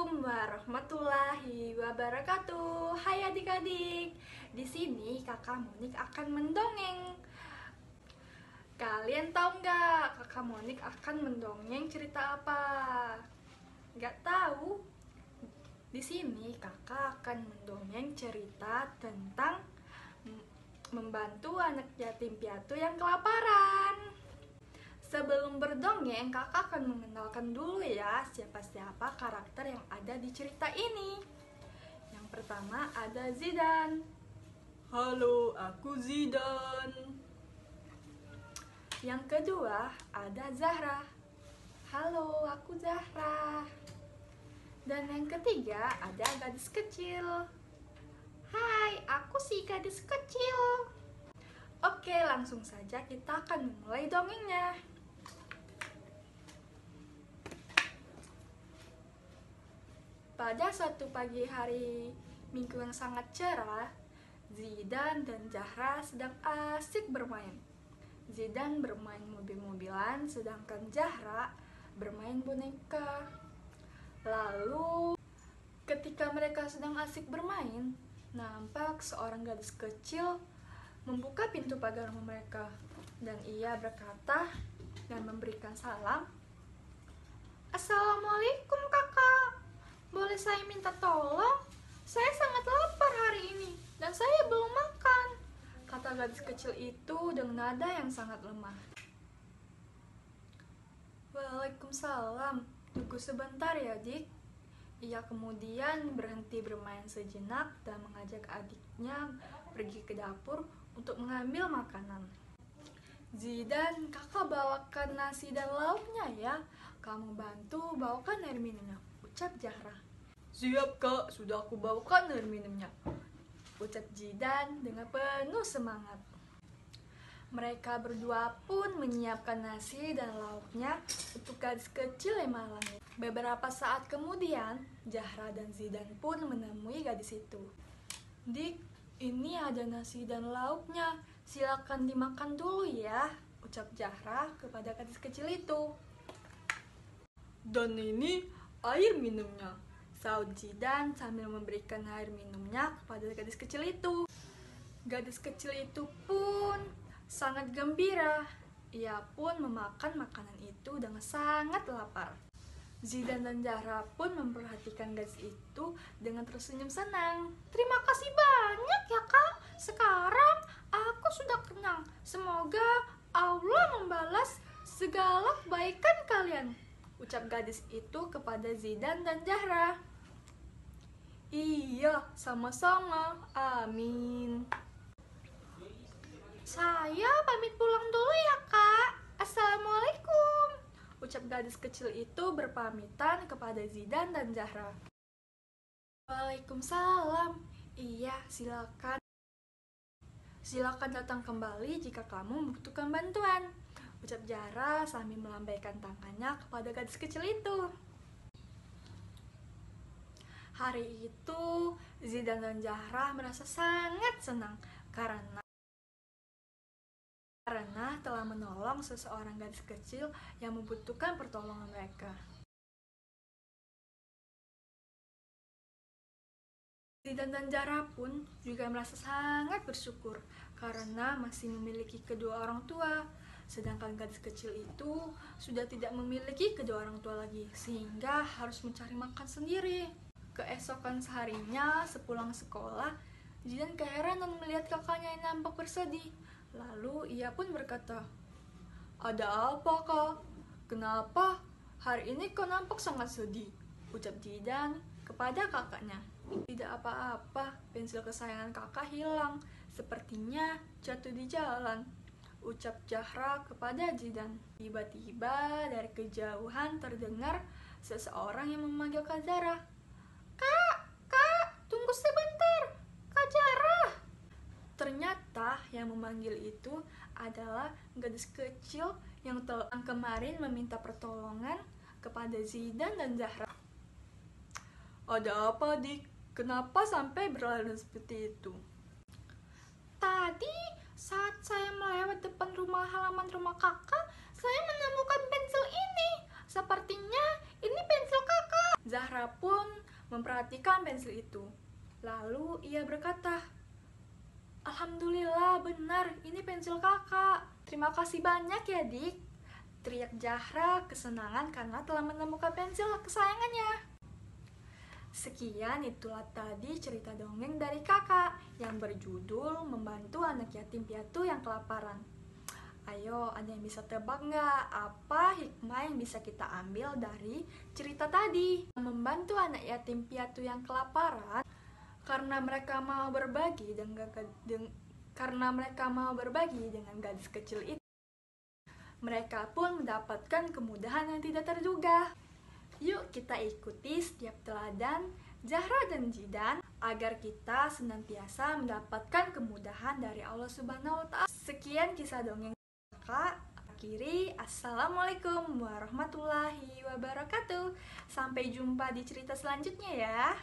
Assalamualaikum warahmatullahi wabarakatuh. Hai adik-adik. Di sini Kakak Monik akan mendongeng. Kalian tahu nggak Kakak Monik akan mendongeng cerita apa? Nggak tahu? Di sini Kakak akan mendongeng cerita tentang membantu anak yatim piatu yang kelaparan. Sebelum berdongeng, Kakak akan mengenalkan dulu ya siapa-siapa karakter yang ada di cerita ini. Yang pertama ada Zidan. Halo, aku Zidan. Yang kedua ada Zahra. Halo, aku Zahra. Dan yang ketiga ada gadis kecil. Hai, aku si gadis kecil. Oke, langsung saja kita akan memulai dongengnya. Pada suatu pagi hari Minggu yang sangat cerah, Zidan dan Zahra sedang asik bermain. Zidan bermain mobil-mobilan, sedangkan Zahra bermain boneka. Lalu, ketika mereka sedang asik bermain, nampak seorang gadis kecil membuka pintu pagar rumah mereka. Dan ia berkata dan memberikan salam. Assalamualaikum kakak. Boleh saya minta tolong? Saya sangat lapar hari ini dan saya belum makan, kata gadis kecil itu dengan nada yang sangat lemah. Waalaikumsalam, tunggu sebentar ya dik. Ia kemudian berhenti bermain sejenak dan mengajak adiknya pergi ke dapur untuk mengambil makanan. Zidan, kakak bawakan nasi dan lauknya ya. Kamu bantu bawakan air minumnya, ucap Zahra. Siap kak, sudah aku bawakan air minumnya, ucap Zidan dengan penuh semangat. Mereka berdua pun menyiapkan nasi dan lauknya untuk gadis kecil yang malang itu. Beberapa saat kemudian, Zahra dan Zidan pun menemui gadis itu. Dik, ini ada nasi dan lauknya, silakan dimakan dulu ya, ucap Zahra kepada gadis kecil itu. Dan ini air minumnya, saut Zidan sambil memberikan air minumnya kepada gadis kecil itu. Gadis kecil itu pun sangat gembira. Ia pun memakan makanan itu dengan sangat lapar. Zidan dan Zahra pun memperhatikan gadis itu dengan tersenyum senang. Terima kasih banyak ya kak. Sekarang aku sudah kenyang. Semoga Allah membalas segala kebaikan kalian, ucap gadis itu kepada Zidan dan Zahra. Iya, sama-sama. Amin. Saya pamit pulang dulu ya, Kak. Assalamualaikum, ucap gadis kecil itu berpamitan kepada Zidan dan Zahra. Waalaikumsalam. Iya, silakan. Silakan datang kembali jika kamu membutuhkan bantuan, ucap Zahra sambil melambaikan tangannya kepada gadis kecil itu. Hari itu, Zidan dan Zahra merasa sangat senang karena telah menolong seseorang gadis kecil yang membutuhkan pertolongan mereka. Zidan dan Zahra pun juga merasa sangat bersyukur karena masih memiliki kedua orang tua. Sedangkan gadis kecil itu sudah tidak memiliki kedua orang tua lagi, sehingga harus mencari makan sendiri. Keesokan harinya, sepulang sekolah, Zidan keheranan melihat kakaknya yang nampak bersedih. Lalu ia pun berkata, ada apa kak? Kenapa hari ini kau nampak sangat sedih? Ucap Zidan kepada kakaknya. Tidak apa-apa, pensil kesayangan kakak hilang. Sepertinya jatuh di jalan, ucap Zahra kepada Zidan. Tiba-tiba dari kejauhan terdengar seseorang yang memanggil Kak Zahra. Kak, tunggu sebentar, Kak Zahra. Ternyata yang memanggil itu adalah gadis kecil yang kemarin meminta pertolongan kepada Zidan dan Zahra. Ada apa dik? Kenapa sampai berlalu seperti itu? Tadi saat saya melewat depan halaman rumah kakak, saya menemukan pensil ini. Sepertinya ini pensil kakak, Zahra Zahra pun memperhatikan pensil itu. Lalu ia berkata, "Alhamdulillah, benar, ini pensil kakak. Terima kasih banyak ya, Dik," teriak Zahra kesenangan karena telah menemukan pensil kesayangannya. Sekian itulah tadi cerita dongeng dari kakak yang berjudul Membantu Anak Yatim Piatu yang Kelaparan. Ayo, ada yang bisa tebak nggak apa hikmah yang bisa kita ambil dari cerita tadi? Membantu anak yatim piatu yang kelaparan karena mereka mau berbagi dengan gadis kecil itu. Mereka pun mendapatkan kemudahan yang tidak terduga. Yuk kita ikuti setiap teladan Zahra dan Zidan agar kita senantiasa mendapatkan kemudahan dari Allah Subhanahu wa Ta'ala. Sekian kisah dongeng kakak. Akhiri, assalamualaikum warahmatullahi wabarakatuh. Sampai jumpa di cerita selanjutnya ya.